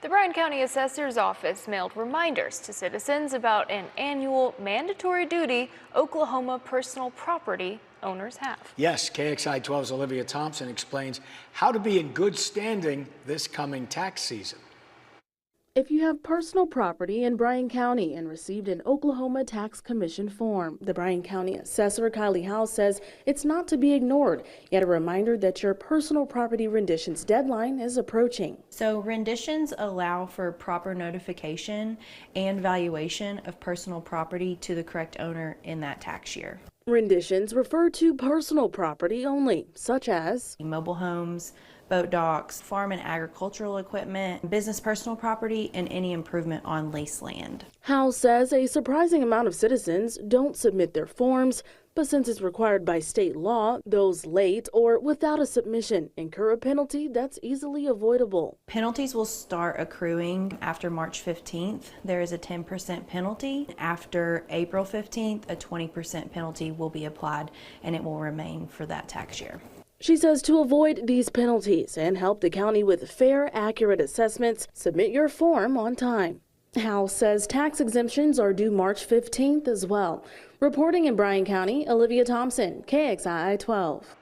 The Bryan County Assessor's Office mailed reminders to citizens about an annual mandatory duty Oklahoma personal property owners have. Yes, KXI 12's Olivia Thompson explains how to be in good standing this coming tax season. If you have personal property in Bryan County and received an Oklahoma Tax Commission form, the Bryan County Assessor Kylie Howe says it's not to be ignored, yet a reminder that your personal property renditions deadline is approaching. So renditions allow for proper notification and valuation of personal property to the correct owner in that tax year. Renditions refer to personal property only, such as Mobile homes, boat docks, farm and agricultural equipment, business personal property, and any improvement on leased land. Howe says a surprising amount of citizens don't submit their forms, but since it's required by state law, those late or without a submission incur a penalty that's easily avoidable. Penalties will start accruing after March 15th. There is a 10% penalty. After April 15th, a 20% penalty will be applied, and it will remain for that tax year. She says to avoid these penalties and help the county with fair, accurate assessments, submit your form on time. Howe says tax exemptions are due March 15th as well. Reporting in Bryan County, Olivia Thompson, KXI 12.